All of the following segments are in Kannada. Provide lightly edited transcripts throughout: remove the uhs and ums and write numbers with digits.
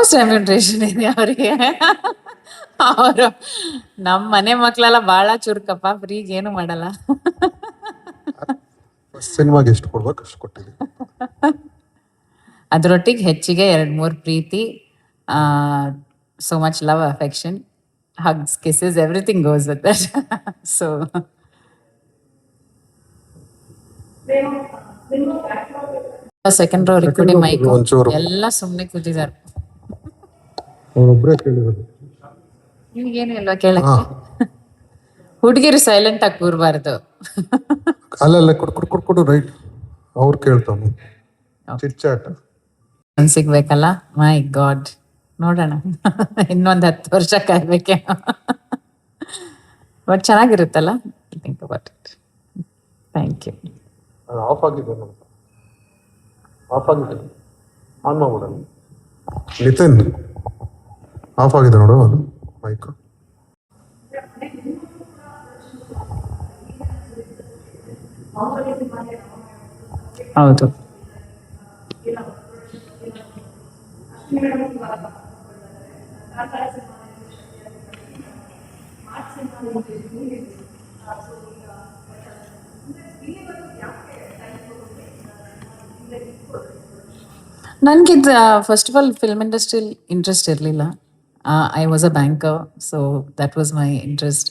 ಫಸ್ಟ್ ರೆಮ್ಯುನರೇಷನ್ ಇದೆ ಅವರಿಗೆ. ಅವರು ನಮ್ಮ ಮನೆ ಮಕ್ಕಳೆಲ್ಲ ಭಾಳ ಚುರುಕಪ್ಪ, ಫ್ರೀಗೆ ಏನು ಮಾಡಲ್ಲ. ಸಿನಿಮಾಗೆ ಎಷ್ಟು ಕೊಡ್ಬೇಕು ಅಷ್ಟು ಕೊಟ್ಟಿದ್ದೀವಿ. ಅದರೊಟ್ಟಿಗೆ ಹೆಚ್ಚಿಗೆ 2-3 ಪ್ರೀತಿ, so much love, affection, hugs, kisses, everything goes with that. So second row ರಿಕಾರ್ಡಿ ಮೈಕ್ ಎಲ್ಲ ಸುಮ್ಮನೆ ಕೂತಿದ್ದಾರೆ. ಅವರೊಬ್ಬರೇ ಕೇಳಿರೋದು. ನಿಮಗೇನು ಇಲ್ವಾ ಕೇಳಕ್ಕೆ? ಹುಡುಗಿರು ಸೈಲೆಂಟ್ ಆಗಿ ಕೂರಬಾರ್ದು. ಅಲ್ಲ ಕೊಡು ರೈಟ್. ಅವ್ರು ಕೇಳ್ತಾನೆ ಚಿಟ್ಚಾಟ ಸಿಗ್ಬೇಕಲ್ಲ. ಮೈ ಗಾಡ್, ನೋಡೋಣ ಇನ್ನೊಂದು 10 ವರ್ಷ ಕಾಯ್ಬೇಕೆ. ಬಟ್ ಚೆನ್ನಾಗಿರುತ್ತಲ್ಲ. Think about it. Thank you. Off ಆಗಿದೆ, ಆಫ್ ಆಗಿದೆ, ಆನ್ ಮಾಡ್ಬಿಡೋಣ. ನಿತಿನ್ ಆಫ್ ಆಗಿದೆ ನೋಡು ಅದು ಮೈಕ್. ಹೌದು. ನನಗಿದು ಫಸ್ಟ್ ಆಫ್ ಆಲ್ ಫಿಲ್ಮ್ ಇಂಡಸ್ಟ್ರಿಯಲ್ಲಿ ಇಂಟ್ರೆಸ್ಟ್ ಇರಲಿಲ್ಲ. I was a banker, so that was my interest.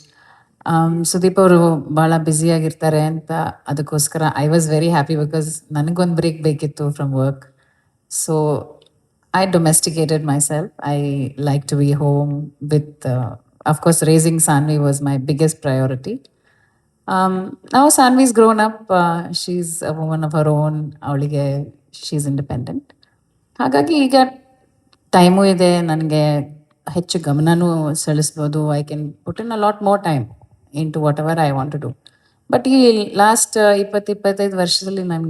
Sudeep ಅವರು ಭಾಳ ಬ್ಯುಸಿಯಾಗಿರ್ತಾರೆ ಅಂತ ಅದಕ್ಕೋಸ್ಕರ I was very happy because ನನಗೊಂದು ಬ್ರೇಕ್ ಬೇಕಿತ್ತು from work. So I domesticated myself. I like to be home with, of course, raising Sanvi was my biggest priority. Now Sanvi's grown up. She's a woman of her own. ಅವಳಿಗೆ she's independent. ಹಾಗಾಗಿ ಈಗ ಟೈಮು ಇದೆ, ನನಗೆ ಹೆಚ್ಚು ಗಮನನೂ ಸೆಳೆಸ್ಬೋದು. I can put in a lot more time into whatever I want to do. But ಈ ಲಾಸ್ಟ್ 20-25 ವರ್ಷದಲ್ಲಿ ನಾನು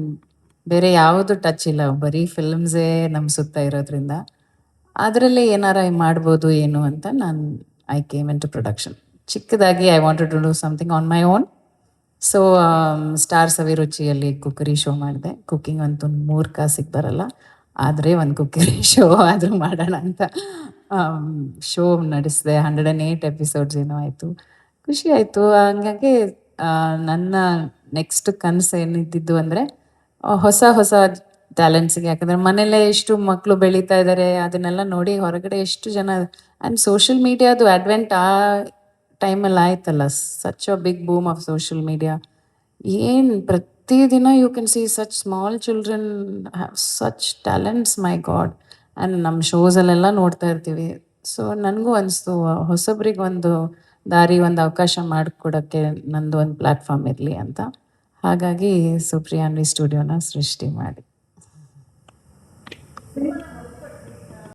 ಬೇರೆ ಯಾವುದು ಟಚ್ ಇಲ್ಲ, ಬರೀ ಫಿಲ್ಮ್ಸೇ ನಮ್ಮ ಸುತ್ತ ಇರೋದ್ರಿಂದ ಅದರಲ್ಲಿ ಏನಾರ ಮಾಡ್ಬೋದು ಏನು ಅಂತ ನಾನು I came into production. ಚಿಕ್ಕದಾಗಿ I wanted to do something on my own. So star ಸವಿರುಚಿಯಲ್ಲಿ ಕುಕ್ಕರಿ ಶೋ ಮಾಡಿದೆ. ಕುಕ್ಕಿಂಗ್ ಅಂತೂ 3 ಕಾಸಿಗೆ ಬರಲ್ಲ, ಆದರೆ ಒಂದು ಕುಕ್ಕರಿ ಶೋ ಆದರೂ ಮಾಡೋಣ ಅಂತ ಶೋ ನಡೆಸಿದೆ. 108 ಎಪಿಸೋಡ್ಸ್ ಏನೋ ಆಯಿತು. ಖುಷಿ ಆಯಿತು. ಹಂಗಾಗಿ ನನ್ನ ನೆಕ್ಸ್ಟ್ ಕನಸು ಏನಿದ್ದಿದ್ದು ಅಂದರೆ ಹೊಸ ಹೊಸ ಟ್ಯಾಲೆಂಟ್ಸ್ಗೆ. ಯಾಕಂದರೆ ಮನೆಯಲ್ಲೇ ಎಷ್ಟು ಮಕ್ಕಳು ಬೆಳೀತಾ ಇದ್ದಾರೆ, ಅದನ್ನೆಲ್ಲ ನೋಡಿ ಹೊರಗಡೆ ಎಷ್ಟು ಜನ. ಆ್ಯಂಡ್ ಸೋಷಿಯಲ್ ಮೀಡಿಯಾದು ಅಡ್ವೆಂಟ್ ಆ ಟೈಮಲ್ಲಿ ಆಯ್ತಲ್ಲ, such a big boom of social media. ಏನು ಪ್ರತಿದಿನ you can see such small children have such talents, my god. And ನಮ್ಮ ಶೋಸಲ್ಲೆಲ್ಲ ನೋಡ್ತಾ ಇರ್ತೀವಿ. ಸೊ ನನಗೂ ಅನಿಸ್ತು ಹೊಸಬ್ರಿಗೆ ಒಂದು ದಾರಿ, ಒಂದು ಅವಕಾಶ ಮಾಡಿಕೊಡೋಕ್ಕೆ ನಂದು ಒಂದು ಪ್ಲ್ಯಾಟ್ಫಾರ್ಮ್ ಇರಲಿ ಅಂತ. ಹಾಗಾಗಿ ಸುಪ್ರಿಯಾನ್ವಿ ಸ್ಟುಡಿಯೋನ ಸೃಷ್ಟಿ ಮಾಡಿ